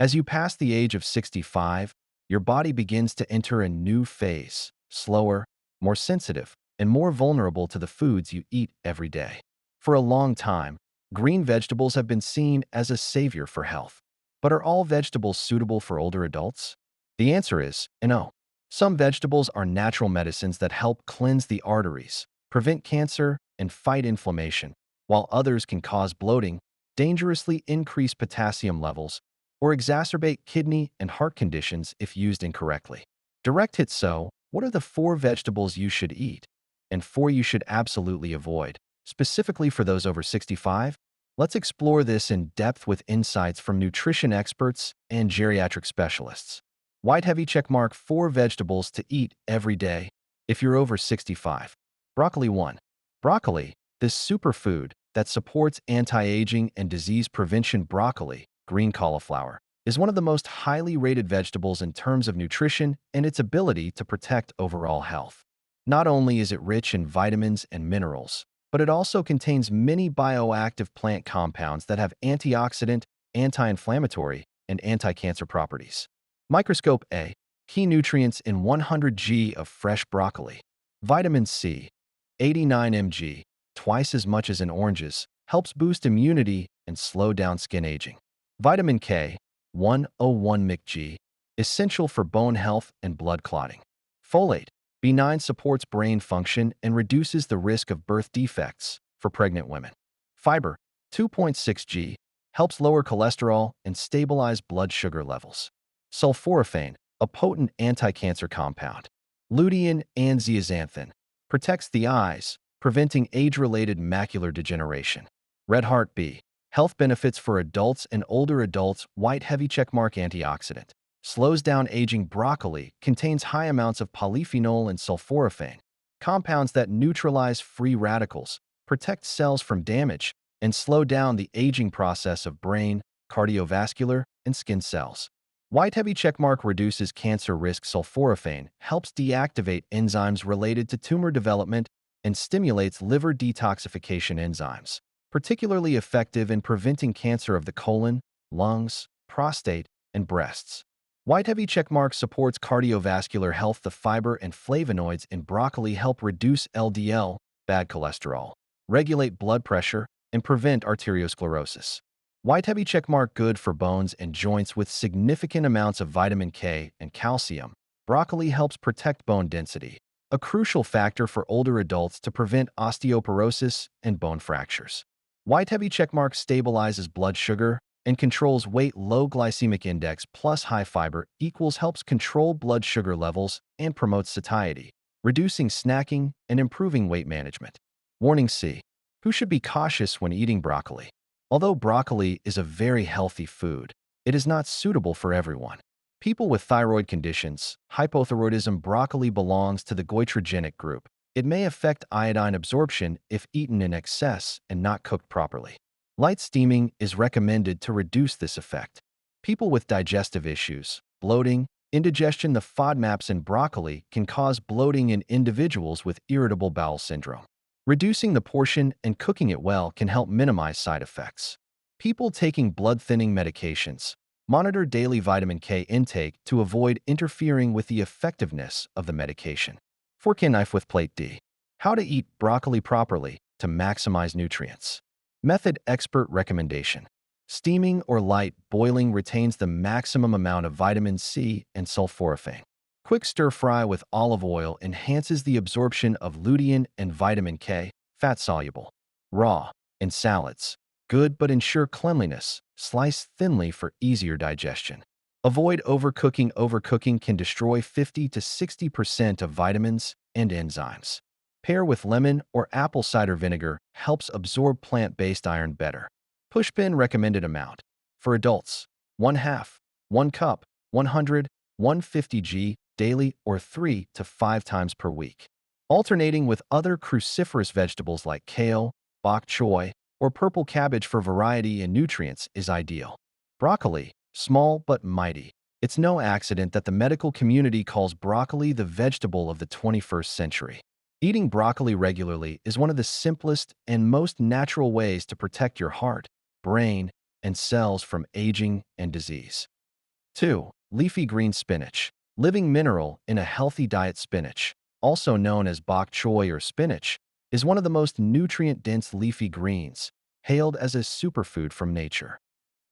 As you pass the age of 65, your body begins to enter a new phase, slower, more sensitive, and more vulnerable to the foods you eat every day. For a long time, green vegetables have been seen as a savior for health. But are all vegetables suitable for older adults? The answer is no. Some vegetables are natural medicines that help cleanse the arteries, prevent cancer, and fight inflammation, while others can cause bloating, dangerously increase potassium levels, or exacerbate kidney and heart conditions if used incorrectly. Direct hit. So, what are the 4 vegetables you should eat and 4 you should absolutely avoid, specifically for those over 65? Let's explore this in depth with insights from nutrition experts and geriatric specialists. White heavy checkmark 4 vegetables to eat every day if you're over 65. Broccoli 1. Broccoli, this superfood that supports anti-aging and disease prevention. Broccoli, green cauliflower, is one of the most highly rated vegetables in terms of nutrition and its ability to protect overall health. Not only is it rich in vitamins and minerals, but it also contains many bioactive plant compounds that have antioxidant, anti-inflammatory, and anti-cancer properties. Microscope A. Key nutrients in 100 g of fresh broccoli. Vitamin C, 89 mg, twice as much as in oranges, helps boost immunity and slow down skin aging. Vitamin K, 101 mg, essential for bone health and blood clotting. Folate, B9, supports brain function and reduces the risk of birth defects for pregnant women. Fiber, 2.6 g, helps lower cholesterol and stabilize blood sugar levels. Sulforaphane, a potent anti-cancer compound. Lutein and zeaxanthin, protects the eyes, preventing age-related macular degeneration. Red Heart B, health benefits for adults and older adults. White heavy checkmark antioxidant, slows down aging. Broccoli contains high amounts of polyphenol and sulforaphane, compounds that neutralize free radicals, protect cells from damage, and slow down the aging process of brain, cardiovascular, and skin cells. White heavy checkmark reduces cancer risk. Sulforaphane helps deactivate enzymes related to tumor development and stimulates liver detoxification enzymes, particularly effective in preventing cancer of the colon, lungs, prostate, and breasts. White heavy checkmark supports cardiovascular health. The fiber and flavonoids in broccoli help reduce LDL, bad cholesterol, regulate blood pressure, and prevent arteriosclerosis. White heavy checkmark good for bones and joints with significant amounts of vitamin K and calcium. Broccoli helps protect bone density, a crucial factor for older adults to prevent osteoporosis and bone fractures. White heavy checkmark stabilizes blood sugar and controls weight. Low glycemic index plus high fiber equals helps control blood sugar levels and promotes satiety, reducing snacking and improving weight management. Warning C. Who should be cautious when eating broccoli? Although broccoli is a very healthy food, it is not suitable for everyone. People with thyroid conditions, hypothyroidism. Broccoli belongs to the goitrogenic group. It may affect iodine absorption if eaten in excess and not cooked properly. Light steaming is recommended to reduce this effect. People with digestive issues, bloating, indigestion. The FODMAPs in broccoli can cause bloating in individuals with irritable bowel syndrome. Reducing the portion and cooking it well can help minimize side effects. People taking blood-thinning medications, monitor daily vitamin K intake to avoid interfering with the effectiveness of the medication. Fork and knife with plate D. How to eat broccoli properly to maximize nutrients. Method expert recommendation. Steaming or light boiling retains the maximum amount of vitamin C and sulforaphane. Quick stir-fry with olive oil enhances the absorption of lutein and vitamin K, fat-soluble. Raw, in salads. Good, but ensure cleanliness. Slice thinly for easier digestion. Avoid overcooking. Overcooking can destroy 50 to 60% of vitamins and enzymes. Pair with lemon or apple cider vinegar helps absorb plant-based iron better. Pushpin recommended amount. For adults, 1/2, 1 cup, 100, 150 g daily or 3 to 5 times per week. Alternating with other cruciferous vegetables like kale, bok choy, or purple cabbage for variety and nutrients is ideal. Broccoli, small but mighty. It's no accident that the medical community calls broccoli the vegetable of the 21st century. Eating broccoli regularly is one of the simplest and most natural ways to protect your heart, brain, and cells from aging and disease. 2. Leafy green spinach. Living mineral in a healthy diet. Spinach, also known as bok choy or spinach, is one of the most nutrient-dense leafy greens, hailed as a superfood from nature.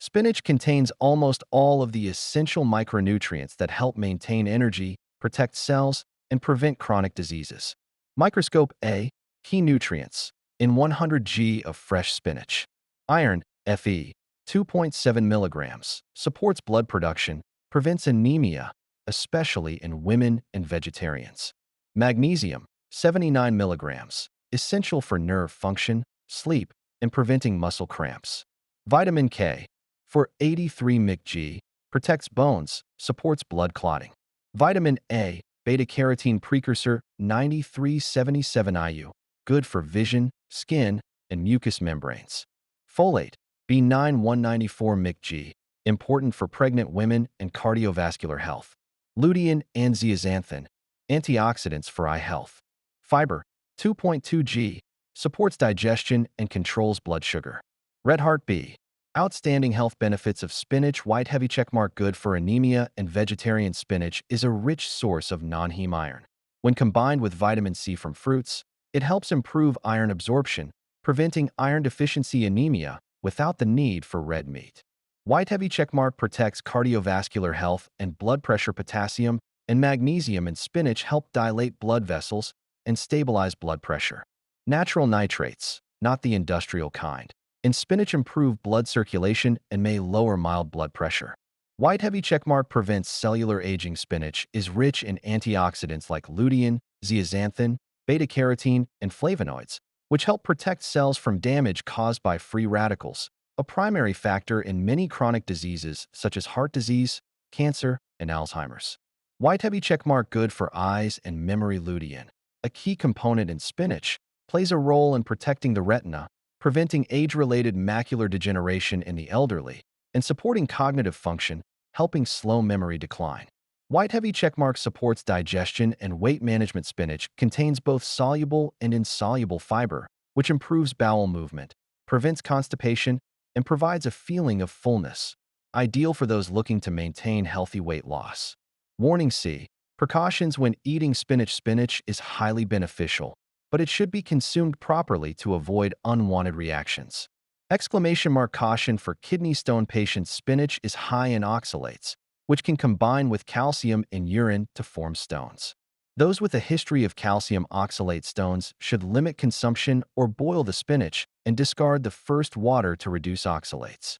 Spinach contains almost all of the essential micronutrients that help maintain energy, protect cells, and prevent chronic diseases. Microscope A. Key nutrients. In 100 g of fresh spinach. Iron, Fe, 2.7 milligrams, supports blood production, prevents anemia, especially in women and vegetarians. Magnesium, 79 milligrams, essential for nerve function, sleep, and preventing muscle cramps. Vitamin K, for 83 mg, protects bones, supports blood clotting. Vitamin A, beta-carotene precursor 9377 IU, good for vision, skin, and mucous membranes. Folate, B9 194 mg, important for pregnant women and cardiovascular health. Lutein and zeaxanthin, antioxidants for eye health. Fiber, 2.2 g, supports digestion and controls blood sugar. Red Heart B, outstanding health benefits of spinach. White heavy checkmark, good for anemia and vegetarian. Spinach is a rich source of non-heme iron. When combined with vitamin C from fruits, it helps improve iron absorption, preventing iron deficiency anemia without the need for red meat. White heavy checkmark protects cardiovascular health and blood pressure. Potassium and magnesium in spinach help dilate blood vessels and stabilize blood pressure. Natural nitrates, not the industrial kind, in spinach improve blood circulation and may lower mild blood pressure. White heavy checkmark prevents cellular aging. Spinach is rich in antioxidants like lutein, zeaxanthin, beta-carotene, and flavonoids, which help protect cells from damage caused by free radicals, a primary factor in many chronic diseases such as heart disease, cancer, and Alzheimer's. White heavy checkmark, good for eyes and memory. Lutein, a key component in spinach, plays a role in protecting the retina, preventing age-related macular degeneration in the elderly, and supporting cognitive function, helping slow memory decline. White heavy checkmark supports digestion and weight management. Spinach contains both soluble and insoluble fiber, which improves bowel movement, prevents constipation, and provides a feeling of fullness, ideal for those looking to maintain healthy weight loss. Warning C. Precautions when eating spinach. Spinach is highly beneficial, but it should be consumed properly to avoid unwanted reactions. Caution for kidney stone patients. Spinach is high in oxalates, which can combine with calcium in urine to form stones. Those with a history of calcium oxalate stones should limit consumption or boil the spinach and discard the first water to reduce oxalates.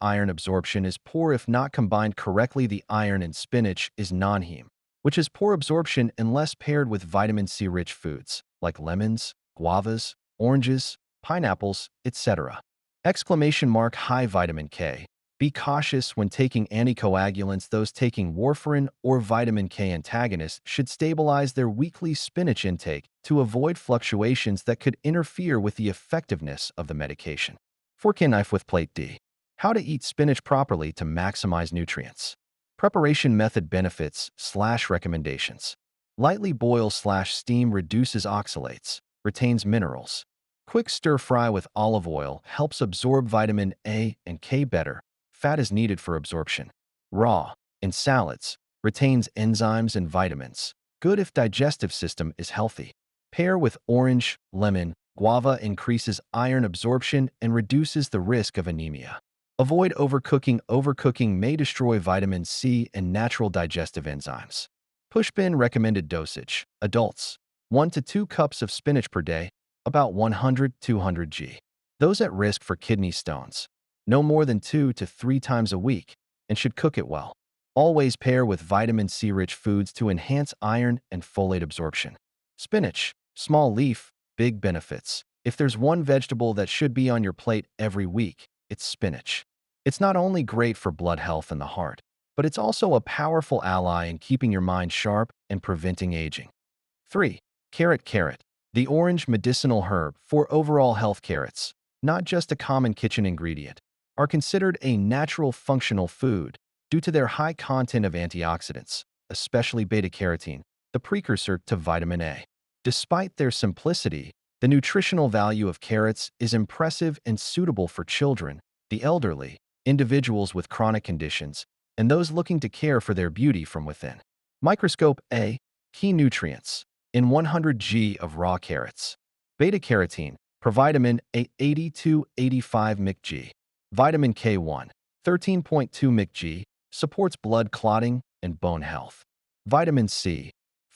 Iron absorption is poor if not combined correctly. The iron in spinach is non-heme, which is poor absorption unless paired with vitamin C-rich foods like lemons, guavas, oranges, pineapples, etc. High vitamin K. Be cautious when taking anticoagulants. Those taking warfarin or vitamin K antagonists should stabilize their weekly spinach intake to avoid fluctuations that could interfere with the effectiveness of the medication. Fork and knife with plate D. How to eat spinach properly to maximize nutrients. Preparation method. Benefits/recommendations. Lightly boil/steam reduces oxalates, retains minerals. Quick stir-fry with olive oil helps absorb vitamin A and K better. Fat is needed for absorption. Raw, in salads, retains enzymes and vitamins. Good if digestive system is healthy. Pair with orange, lemon, guava increases iron absorption and reduces the risk of anemia. Avoid overcooking. Overcooking may destroy vitamin C and natural digestive enzymes. Pushpin recommended dosage. Adults, 1 to 2 cups of spinach per day, about 100-200 g. Those at risk for kidney stones, no more than 2 to 3 times a week, and should cook it well. Always pair with vitamin C-rich foods to enhance iron and folate absorption. Spinach, small leaf, big benefits. If there's one vegetable that should be on your plate every week, it's spinach. It's not only great for blood health and the heart, but it's also a powerful ally in keeping your mind sharp and preventing aging. 3. Carrot. The orange medicinal herb for overall health. Carrots, not just a common kitchen ingredient, are considered a natural functional food due to their high content of antioxidants, especially beta-carotene, the precursor to vitamin A. Despite their simplicity, the nutritional value of carrots is impressive and suitable for children, the elderly, individuals with chronic conditions, and those looking to care for their beauty from within. Microscope A. Key nutrients. In 100 g of raw carrots. Beta-carotene, provitamin A 80 to 85 mcg. Vitamin K1, 13.2 mcg, supports blood clotting and bone health. Vitamin C,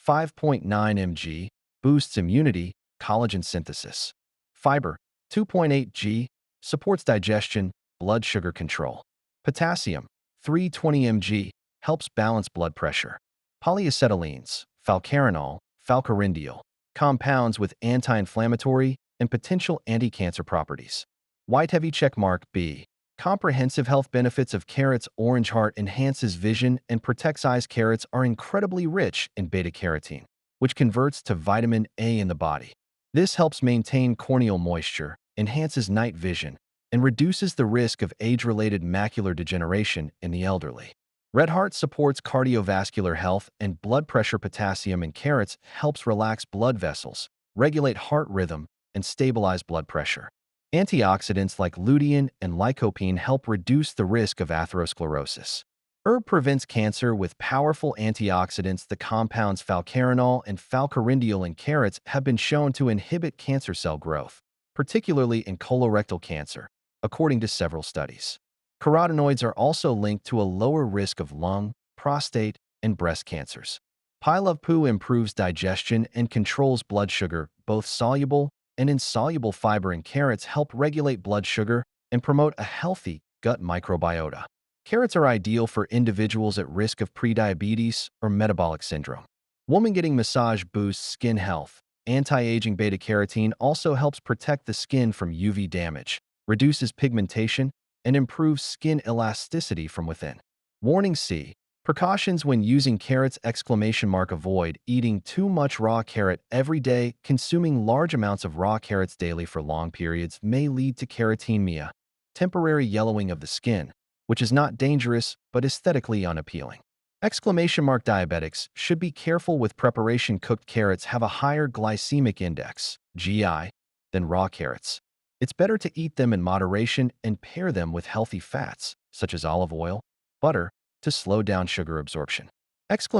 5.9 mg, boosts immunity, collagen synthesis. Fiber, 2.8 g, supports digestion, blood sugar control. Potassium, 320 mg, helps balance blood pressure. Polyacetylenes, falcarinol, falcarindiol, compounds with anti-inflammatory and potential anti-cancer properties. White heavy checkmark B. Comprehensive health benefits of carrots. Orange heart enhances vision and protects eyes. Carrots are incredibly rich in beta-carotene, which converts to vitamin A in the body. This helps maintain corneal moisture, enhances night vision, and reduces the risk of age-related macular degeneration in the elderly. Red heart supports cardiovascular health and blood pressure. Potassium in carrots helps relax blood vessels, regulate heart rhythm, and stabilize blood pressure. Antioxidants like lutein and lycopene help reduce the risk of atherosclerosis. Herb prevents cancer with powerful antioxidants. The compounds falcarinol and falcarindiol in carrots have been shown to inhibit cancer cell growth, particularly in colorectal cancer, according to several studies. Carotenoids are also linked to a lower risk of lung, prostate, and breast cancers. Pile of poo improves digestion and controls blood sugar. Both soluble and insoluble fiber in carrots help regulate blood sugar and promote a healthy gut microbiota. Carrots are ideal for individuals at risk of prediabetes or metabolic syndrome. Woman getting massage boosts skin health. Anti-aging beta-carotene also helps protect the skin from UV damage, reduces pigmentation, and improves skin elasticity from within. Warning C. Precautions when using carrots! Avoid eating too much raw carrot every day. Consuming large amounts of raw carrots daily for long periods may lead to carotenemia, temporary yellowing of the skin, which is not dangerous but aesthetically unappealing. Diabetics should be careful with preparation. Cooked carrots have a higher glycemic index, GI, than raw carrots. It's better to eat them in moderation and pair them with healthy fats, such as olive oil, butter, to slow down sugar absorption. Avoid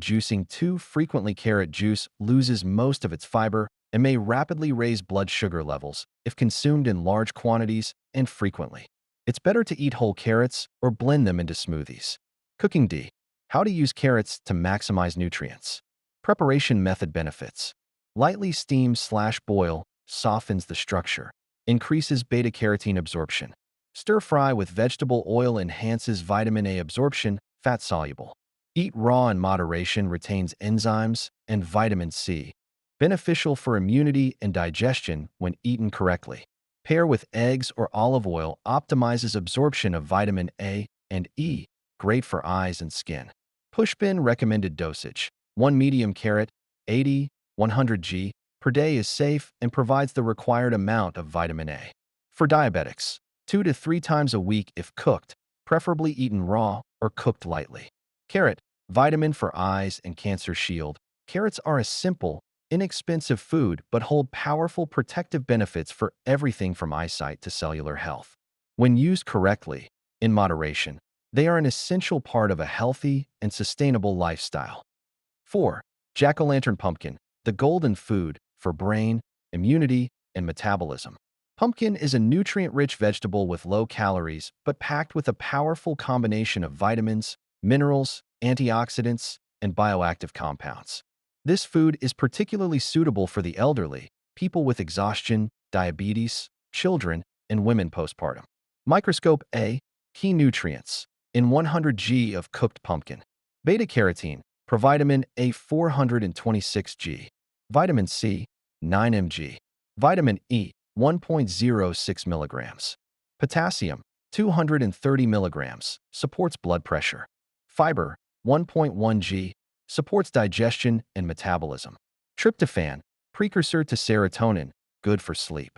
juicing too frequently. Carrot juice loses most of its fiber and may rapidly raise blood sugar levels if consumed in large quantities and frequently. It's better to eat whole carrots or blend them into smoothies. Cooking D. How to use carrots to maximize nutrients. Preparation method benefits. Lightly steam/boil softens the structure, increases beta-carotene absorption. Stir-fry with vegetable oil enhances vitamin A absorption, fat-soluble. Eat raw in moderation retains enzymes and vitamin C, beneficial for immunity and digestion when eaten correctly. Pair with eggs or olive oil optimizes absorption of vitamin A and E, great for eyes and skin. Pushpin recommended dosage. 1 medium carrot, 80, 100 g, per day is safe and provides the required amount of vitamin A. For diabetics, 2 to 3 times a week if cooked, preferably eaten raw or cooked lightly. Carrot, vitamin for eyes and cancer shield. Carrots are a simple, inexpensive food but hold powerful protective benefits for everything from eyesight to cellular health. When used correctly, in moderation, they are an essential part of a healthy and sustainable lifestyle. 4. Jack-o'-lantern pumpkin, the golden food for brain, immunity, and metabolism. Pumpkin is a nutrient-rich vegetable with low calories but packed with a powerful combination of vitamins, minerals, antioxidants, and bioactive compounds. This food is particularly suitable for the elderly, people with exhaustion, diabetes, children, and women postpartum. Microscope A. Key nutrients. In 100 g of cooked pumpkin. Beta-carotene, provitamin A 426 g. Vitamin C, 9 mg. Vitamin E, 1.06 milligrams. Potassium, 230 milligrams, supports blood pressure. Fiber, 1.1 g, supports digestion and metabolism. Tryptophan, precursor to serotonin, good for sleep.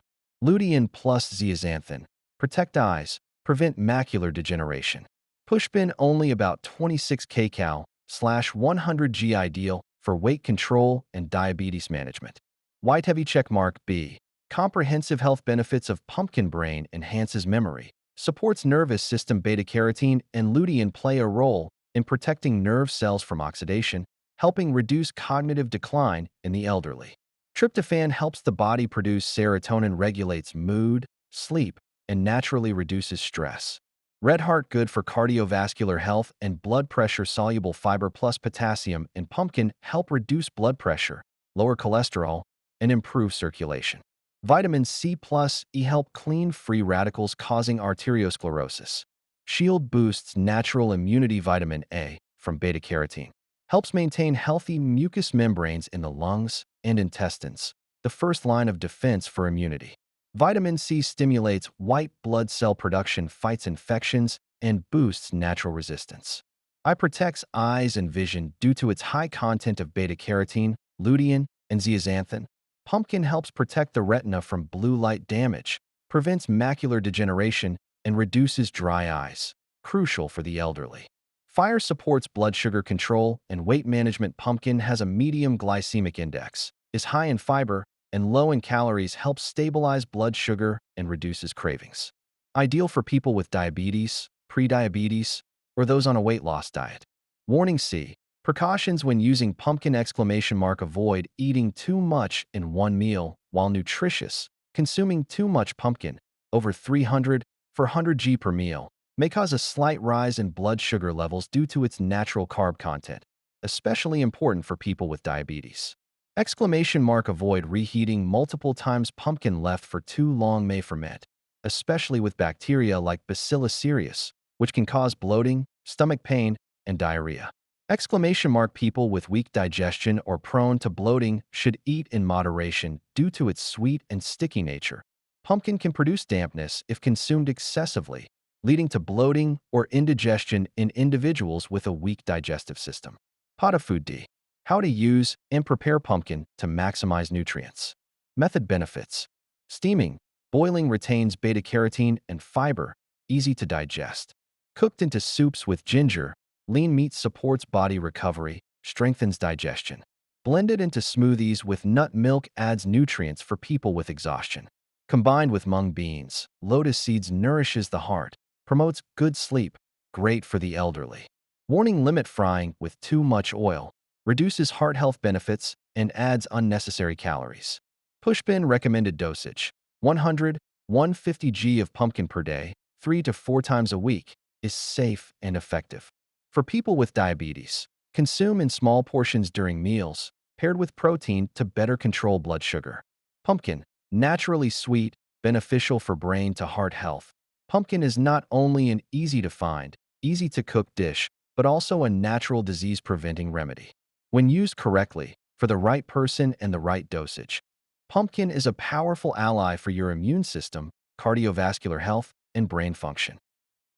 Lutein plus zeaxanthin, protect eyes, prevent macular degeneration. Pushpin only about 26 kcal/100 g, ideal for weight control and diabetes management. White heavy checkmark B. Comprehensive health benefits of pumpkin. Brain enhances memory, supports nervous system. Beta-carotene and lutein play a role in protecting nerve cells from oxidation, helping reduce cognitive decline in the elderly. Tryptophan helps the body produce serotonin, regulates mood, sleep, and naturally reduces stress. Red heart good for cardiovascular health and blood pressure. Soluble fiber plus potassium in pumpkin help reduce blood pressure, lower cholesterol, and improve circulation. Vitamin C plus E help clean free radicals causing arteriosclerosis. Shield boosts natural immunity. Vitamin A from beta-carotene helps maintain healthy mucous membranes in the lungs and intestines, the first line of defense for immunity. Vitamin C stimulates white blood cell production, fights infections, and boosts natural resistance. Eye protects eyes and vision due to its high content of beta-carotene, lutein, and zeaxanthin. Pumpkin helps protect the retina from blue light damage, prevents macular degeneration, and reduces dry eyes, crucial for the elderly. Fire supports blood sugar control and weight management. Pumpkin has a medium glycemic index, is high in fiber, and low in calories, helps stabilize blood sugar and reduces cravings. Ideal for people with diabetes, prediabetes, or those on a weight loss diet. Warning C. Precautions when using pumpkin! Avoid eating too much in one meal while nutritious. Consuming too much pumpkin, over 300–400 g per meal, may cause a slight rise in blood sugar levels due to its natural carb content, especially important for people with diabetes. Avoid reheating multiple times. Pumpkin left for too long may ferment, especially with bacteria like Bacillus cereus, which can cause bloating, stomach pain, and diarrhea. People with weak digestion or prone to bloating should eat in moderation due to its sweet and sticky nature. Pumpkin can produce dampness if consumed excessively, leading to bloating or indigestion in individuals with a weak digestive system. Food D. How to use and prepare pumpkin to maximize nutrients. Method benefits. Steaming, boiling retains beta-carotene and fiber, easy to digest. Cooked into soups with ginger, lean meat supports body recovery, strengthens digestion. Blended into smoothies with nut milk adds nutrients for people with exhaustion. Combined with mung beans, lotus seeds nourishes the heart, promotes good sleep, great for the elderly. Warning: limit frying with too much oil, reduces heart health benefits, and adds unnecessary calories. Pushpin recommended dosage: 100–150 g of pumpkin per day, 3 to 4 times a week, is safe and effective. For people with diabetes, consume in small portions during meals, paired with protein to better control blood sugar. Pumpkin, naturally sweet, beneficial for brain to heart health. Pumpkin is not only an easy-to-find, easy-to-cook dish, but also a natural disease-preventing remedy. When used correctly, for the right person and the right dosage, pumpkin is a powerful ally for your immune system, cardiovascular health, and brain function.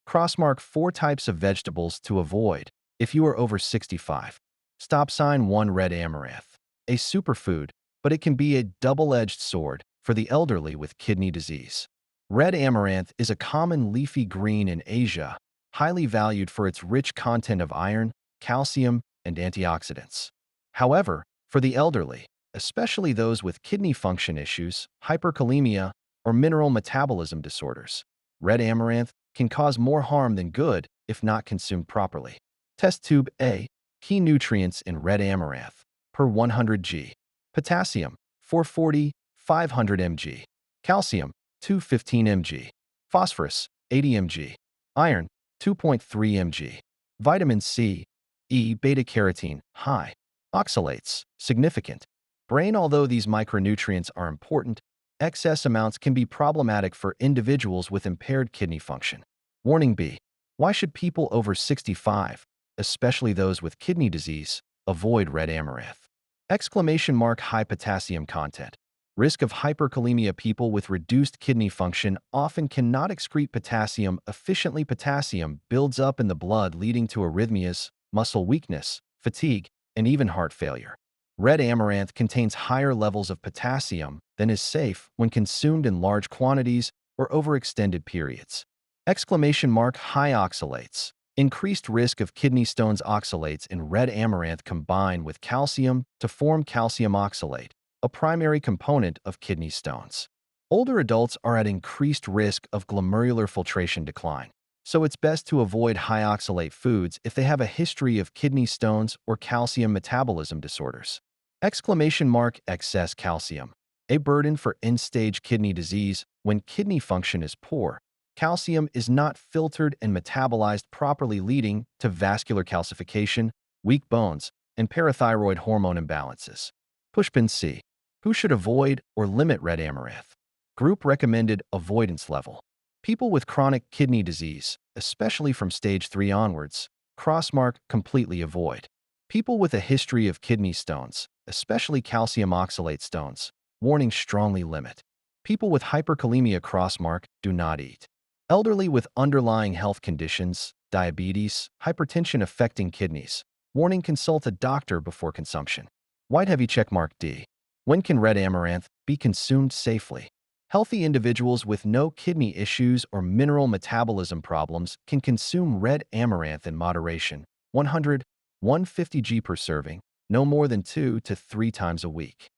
Crossmark 4 types of vegetables to avoid if you are over 65. Stop sign 1. Red amaranth. A superfood, but it can be a double-edged sword for the elderly with kidney disease. Red amaranth is a common leafy green in Asia, highly valued for its rich content of iron, calcium, and antioxidants. However, for the elderly, especially those with kidney function issues, hyperkalemia, or mineral metabolism disorders, red amaranth can cause more harm than good if not consumed properly. Test tube A. Key nutrients in red amaranth per 100 g. Potassium, 440–500 mg. Calcium, 215 mg. Phosphorus, 80 mg. Iron, 2.3 mg. Vitamin C, E, beta-carotene, high. Oxalates, significant. Brain. Although these micronutrients are important, excess amounts can be problematic for individuals with impaired kidney function. Warning B. Why should people over 65, especially those with kidney disease, avoid red amaranth? High potassium content. Risk of hyperkalemia. People with reduced kidney function often cannot excrete potassium efficiently. Potassium builds up in the blood, leading to arrhythmias, muscle weakness, fatigue, and even heart failure. Red amaranth contains higher levels of potassium than is safe when consumed in large quantities or over extended periods. High oxalates. Increased risk of kidney stones. Oxalates in red amaranth combine with calcium to form calcium oxalate, a primary component of kidney stones. Older adults are at increased risk of glomerular filtration decline, so it's best to avoid high oxalate foods if they have a history of kidney stones or calcium metabolism disorders. Excess calcium. A burden for end-stage kidney disease. When kidney function is poor, calcium is not filtered and metabolized properly, leading to vascular calcification, weak bones, and parathyroid hormone imbalances. Pushpin C. Who should avoid or limit red amaranth? Group recommended avoidance level. People with chronic kidney disease, especially from stage 3 onwards, crossmark completely avoid. People with a history of kidney stones, especially calcium oxalate stones, warning strongly limit. People with hyperkalemia crossmark do not eat. Elderly with underlying health conditions, diabetes, hypertension affecting kidneys, warning consult a doctor before consumption. White heavy checkmark D. When can red amaranth be consumed safely? Healthy individuals with no kidney issues or mineral metabolism problems can consume red amaranth in moderation, 100-150 g per serving, no more than 2 to 3 times a week.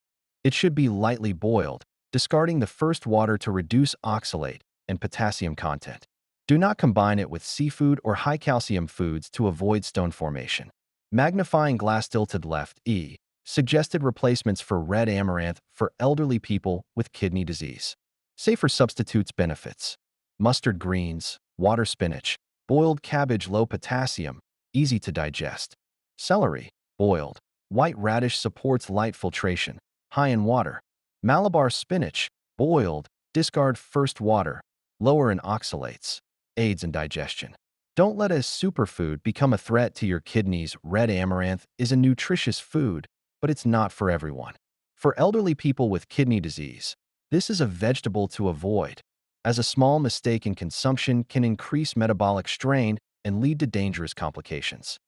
It should be lightly boiled, discarding the first water to reduce oxalate and potassium content. Do not combine it with seafood or high-calcium foods to avoid stone formation. Magnifying glass tilted left E. Suggested replacements for red amaranth for elderly people with kidney disease. Safer substitutes. Benefits: mustard greens, water spinach, boiled cabbage, low potassium, easy to digest. Celery, boiled. White radish supports light filtration, high in water. Malabar spinach, boiled, discard first water, lower in oxalates, aids in digestion. Don't let a superfood become a threat to your kidneys. Red amaranth is a nutritious food, but it's not for everyone. For elderly people with kidney disease, this is a vegetable to avoid, as a small mistake in consumption can increase metabolic strain and lead to dangerous complications.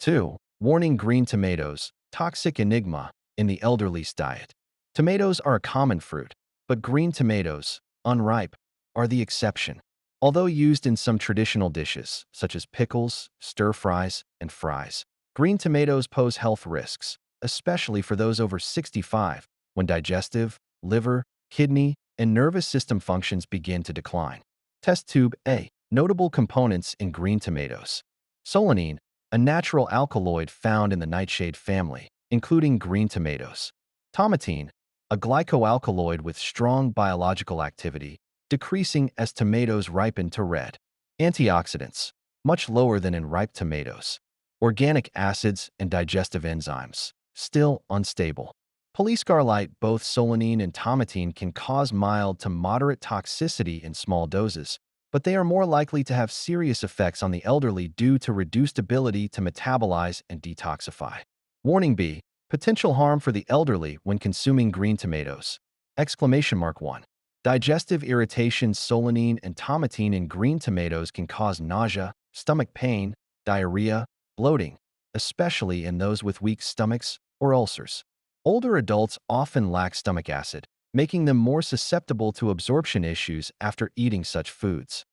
2. Warning: green tomatoes, toxic enigma in the elderly's diet. Tomatoes are a common fruit, but green tomatoes, unripe, are the exception. Although used in some traditional dishes, such as pickles, stir-fries, and fries, green tomatoes pose health risks, especially for those over 65, when digestive, liver, kidney, and nervous system functions begin to decline. Test tube A. Notable components in green tomatoes. Solanine, a natural alkaloid found in the nightshade family, including green tomatoes. Tomatine, a glycoalkaloid with strong biological activity, decreasing as tomatoes ripen to red. Antioxidants, much lower than in ripe tomatoes. Organic acids and digestive enzymes, still unstable. Polyscarlite. Both solanine and tomatine can cause mild to moderate toxicity in small doses, but they are more likely to have serious effects on the elderly due to reduced ability to metabolize and detoxify. Warning B. Potential harm for the elderly when consuming green tomatoes. 1. Digestive irritations. Solanine and tomatine in green tomatoes can cause nausea, stomach pain, diarrhea, bloating, especially in those with weak stomachs or ulcers. Older adults often lack stomach acid, making them more susceptible to absorption issues after eating such foods.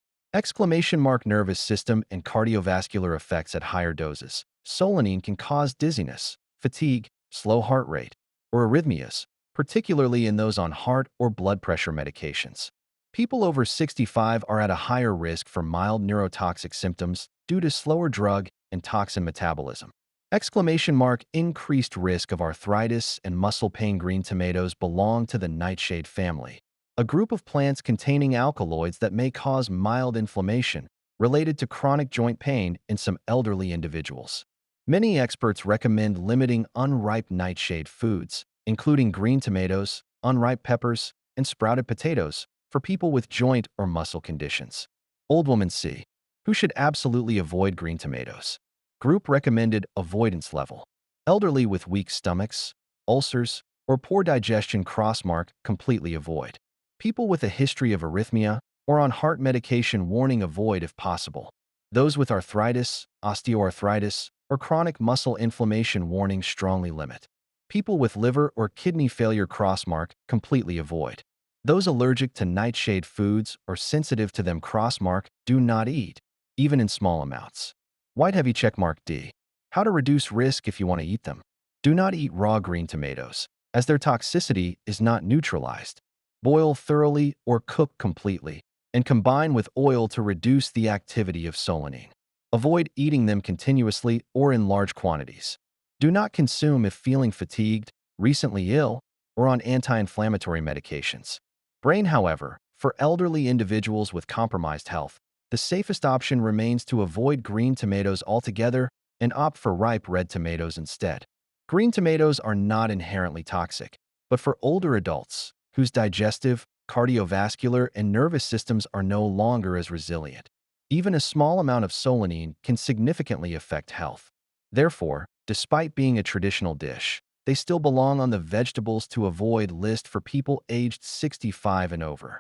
Nervous system and cardiovascular effects at higher doses. Solanine can cause dizziness, fatigue, slow heart rate, or arrhythmias, particularly in those on heart or blood pressure medications. People over 65 are at a higher risk for mild neurotoxic symptoms due to slower drug and toxin metabolism. Increased risk of arthritis and muscle pain. Green tomatoes belong to the nightshade family, a group of plants containing alkaloids that may cause mild inflammation related to chronic joint pain in some elderly individuals. Many experts recommend limiting unripe nightshade foods, including green tomatoes, unripe peppers, and sprouted potatoes, for people with joint or muscle conditions. Old woman C. Who should absolutely avoid green tomatoes? Group recommended avoidance level. Elderly with weak stomachs, ulcers, or poor digestion crossmark completely avoid. People with a history of arrhythmia or on heart medication warning avoid if possible. Those with arthritis, osteoarthritis, or chronic muscle inflammation warning strongly limit. People with liver or kidney failure crossmark completely avoid. Those allergic to nightshade foods or sensitive to them crossmark do not eat, even in small amounts. White heavy checkmark D. How to reduce risk if you want to eat them. Do not eat raw green tomatoes, as their toxicity is not neutralized. Boil thoroughly or cook completely, and combine with oil to reduce the activity of solanine. Avoid eating them continuously or in large quantities. Do not consume if feeling fatigued, recently ill, or on anti-inflammatory medications. Brain, however, for elderly individuals with compromised health, the safest option remains to avoid green tomatoes altogether and opt for ripe red tomatoes instead. Green tomatoes are not inherently toxic, but for older adults whose digestive, cardiovascular, and nervous systems are no longer as resilient, even a small amount of solanine can significantly affect health. Therefore, despite being a traditional dish, they still belong on the vegetables to avoid list for people aged 65 and over.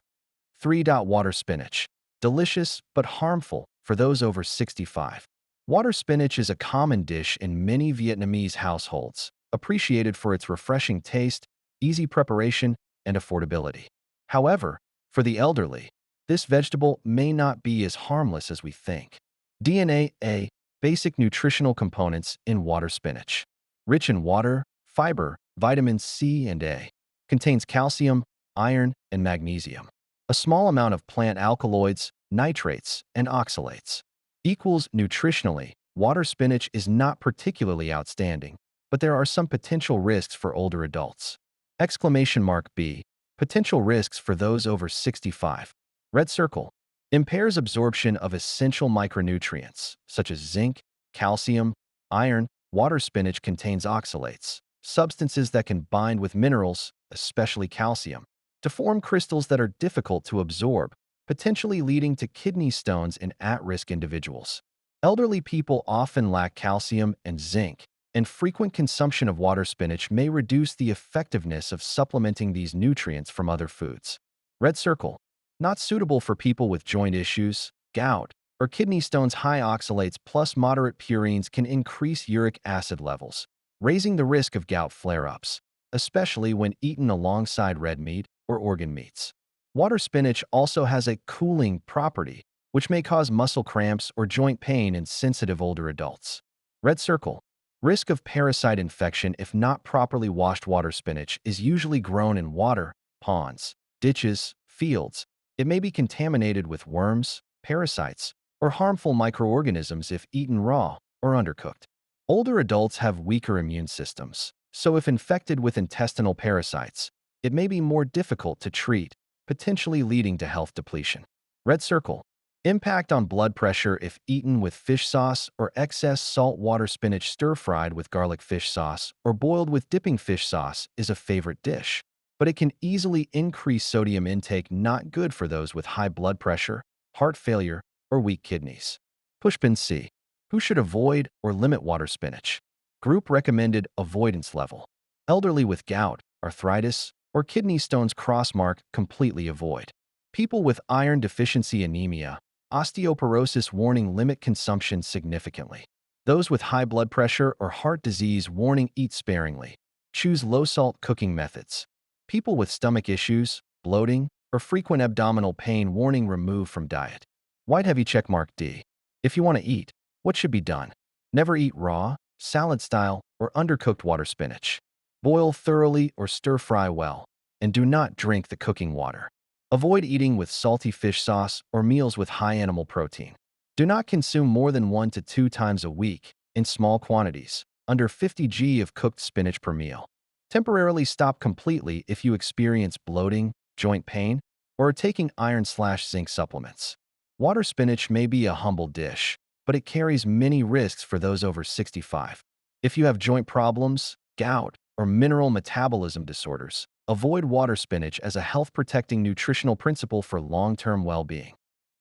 3. Water spinach. Delicious but harmful for those over 65. Water spinach is a common dish in many Vietnamese households, appreciated for its refreshing taste, easy preparation, and affordability. However, for the elderly, this vegetable may not be as harmless as we think. DNA A. Basic nutritional components in water spinach. Rich in water, fiber, vitamins C and A. Contains calcium, iron, and magnesium. A small amount of plant alkaloids, nitrates, and oxalates. Equals nutritionally, water spinach is not particularly outstanding, but there are some potential risks for older adults. Exclamation mark B. Potential risks for those over 65. Red circle. Impairs absorption of essential micronutrients, such as zinc, calcium, iron. Water spinach contains oxalates, substances that can bind with minerals, especially calcium, to form crystals that are difficult to absorb, potentially leading to kidney stones in at-risk individuals. Elderly people often lack calcium and zinc, and frequent consumption of water spinach may reduce the effectiveness of supplementing these nutrients from other foods. Red circle. Not suitable for people with joint issues, gout, or kidney stones. High oxalates plus moderate purines can increase uric acid levels, raising the risk of gout flare-ups, especially when eaten alongside red meat or organ meats. Water spinach also has a cooling property, which may cause muscle cramps or joint pain in sensitive older adults. Red circle. Risk of parasite infection if not properly washed. Water spinach is usually grown in water, ponds, ditches, fields. It may be contaminated with worms, parasites, or harmful microorganisms if eaten raw or undercooked. Older adults have weaker immune systems, so if infected with intestinal parasites, it may be more difficult to treat, potentially leading to health depletion. Red circle. Impact on blood pressure if eaten with fish sauce or excess salt. Water spinach stir-fried with garlic fish sauce or boiled with dipping fish sauce is a favorite dish, but it can easily increase sodium intake, not good for those with high blood pressure, heart failure, or weak kidneys. Pushpin C. Who should avoid or limit water spinach? Group recommended avoidance level. Elderly with gout, arthritis, or kidney stones. Crossmark completely avoid. People with iron deficiency anemia, osteoporosis. Warning, limit consumption significantly. Those with high blood pressure or heart disease. Warning, eat sparingly. Choose low-salt cooking methods. People with stomach issues, bloating, or frequent abdominal pain. Warning, remove from diet. White heavy checkmark D. If you want to eat, what should be done? Never eat raw, salad style, or undercooked water spinach. Boil thoroughly or stir-fry well, and do not drink the cooking water. Avoid eating with salty fish sauce or meals with high animal protein. Do not consume more than 1 to 2 times a week, in small quantities, under 50 g of cooked spinach per meal. Temporarily stop completely if you experience bloating, joint pain, or are taking iron/zinc supplements. Water spinach may be a humble dish, but it carries many risks for those over 65. If you have joint problems, gout, or mineral metabolism disorders, avoid water spinach as a health-protecting nutritional principle for long-term well-being.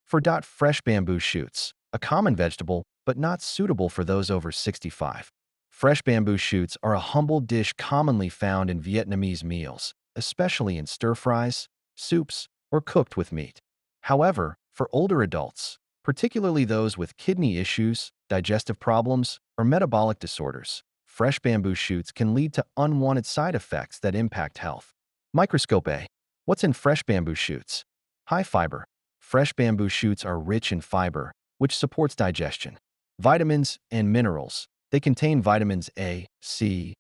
For fresh bamboo shoots, a common vegetable, but not suitable for those over 65. Fresh bamboo shoots are a humble dish commonly found in Vietnamese meals, especially in stir-fries, soups, or cooked with meat. However, for older adults, particularly those with kidney issues, digestive problems, or metabolic disorders, fresh bamboo shoots can lead to unwanted side effects that impact health. Microscope A. What's in fresh bamboo shoots? High fiber. Fresh bamboo shoots are rich in fiber, which supports digestion. Vitamins and minerals. They contain vitamins A, C,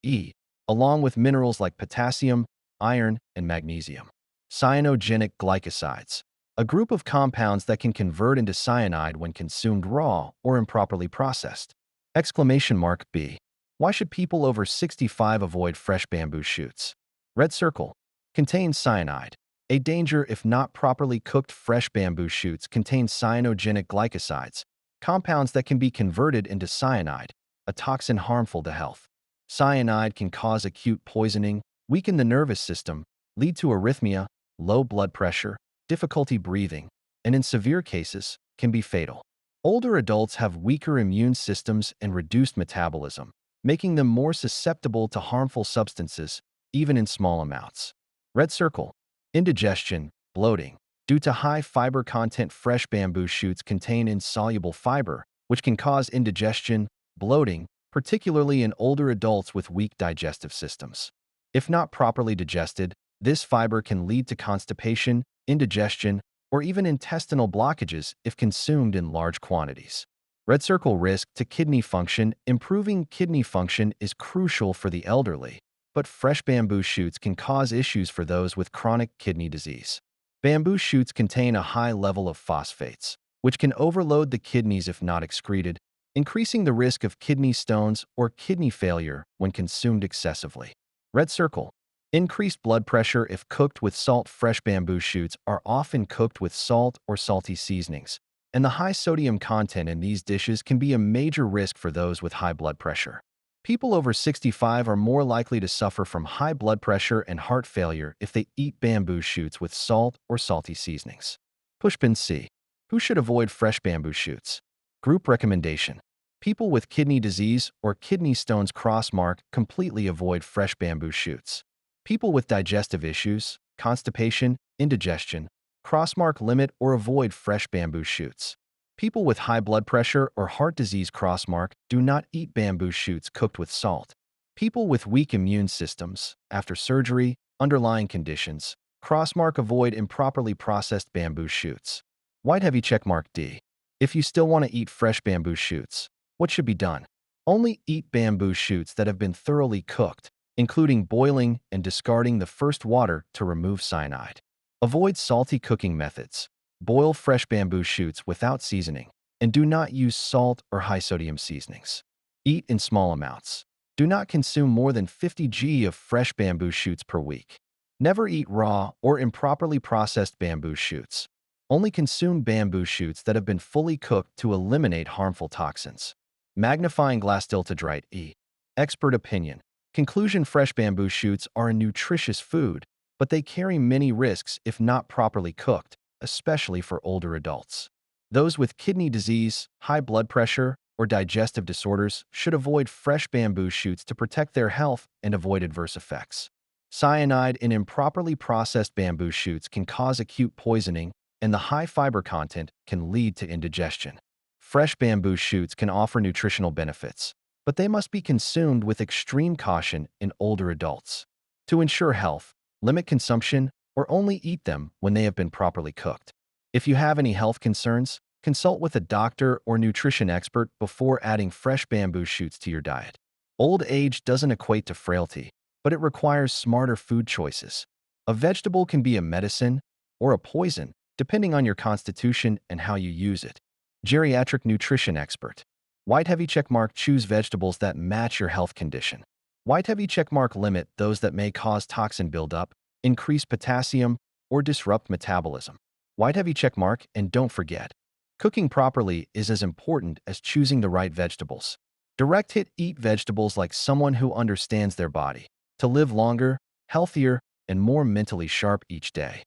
E, along with minerals like potassium, iron, and magnesium. Cyanogenic glycosides, a group of compounds that can convert into cyanide when consumed raw or improperly processed. Exclamation mark B. Why should people over 65 avoid fresh bamboo shoots? Red circle. Contains cyanide. A danger if not properly cooked. Fresh bamboo shoots contain cyanogenic glycosides, compounds that can be converted into cyanide, a toxin harmful to health. Cyanide can cause acute poisoning, weaken the nervous system, lead to arrhythmia, low blood pressure, difficulty breathing, and in severe cases, can be fatal. Older adults have weaker immune systems and reduced metabolism, making them more susceptible to harmful substances, even in small amounts. Red circle. Indigestion, bloating. Due to high fiber content, fresh bamboo shoots contain insoluble fiber, which can cause indigestion, bloating, particularly in older adults with weak digestive systems. If not properly digested, this fiber can lead to constipation, indigestion, or even intestinal blockages if consumed in large quantities. Red circle. Risk to kidney function. Improving kidney function is crucial for the elderly, but fresh bamboo shoots can cause issues for those with chronic kidney disease. Bamboo shoots contain a high level of phosphates, which can overload the kidneys if not excreted, increasing the risk of kidney stones or kidney failure when consumed excessively. Red circle. Increased blood pressure if cooked with salt. Fresh bamboo shoots are often cooked with salt or salty seasonings, and the high sodium content in these dishes can be a major risk for those with high blood pressure. People over 65 are more likely to suffer from high blood pressure and heart failure if they eat bamboo shoots with salt or salty seasonings. Pushpin C. Who should avoid fresh bamboo shoots? Group recommendation. People with kidney disease or kidney stones. Completely avoid fresh bamboo shoots. People with digestive issues, constipation, indigestion, limit or avoid fresh bamboo shoots. People with high blood pressure or heart disease. Do not eat bamboo shoots cooked with salt. People with weak immune systems, after surgery, underlying conditions, avoid improperly processed bamboo shoots. White heavy checkmark D. If you still want to eat fresh bamboo shoots, what should be done? Only eat bamboo shoots that have been thoroughly cooked, including boiling and discarding the first water to remove cyanide. Avoid salty cooking methods. Boil fresh bamboo shoots without seasoning, and do not use salt or high-sodium seasonings. Eat in small amounts. Do not consume more than 50 g of fresh bamboo shoots per week. Never eat raw or improperly processed bamboo shoots. Only consume bamboo shoots that have been fully cooked to eliminate harmful toxins. Magnifying glass tilted E. Expert opinion. Conclusion. Fresh bamboo shoots are a nutritious food, but they carry many risks if not properly cooked, especially for older adults. Those with kidney disease, high blood pressure, or digestive disorders should avoid fresh bamboo shoots to protect their health and avoid adverse effects. Cyanide in improperly processed bamboo shoots can cause acute poisoning, and the high fiber content can lead to indigestion. Fresh bamboo shoots can offer nutritional benefits, but they must be consumed with extreme caution in older adults. To ensure health, limit consumption, or only eat them when they have been properly cooked. If you have any health concerns, consult with a doctor or nutrition expert before adding fresh bamboo shoots to your diet. Old age doesn't equate to frailty, but it requires smarter food choices. A vegetable can be a medicine or a poison, depending on your constitution and how you use it. Geriatric nutrition expert. White heavy checkmark. Choose vegetables that match your health condition. White heavy checkmark. Limit those that may cause toxin buildup, increase potassium, or disrupt metabolism. White heavy checkmark. And don't forget, cooking properly is as important as choosing the right vegetables. Direct hit. Eat vegetables like someone who understands their body, to live longer, healthier, and more mentally sharp each day.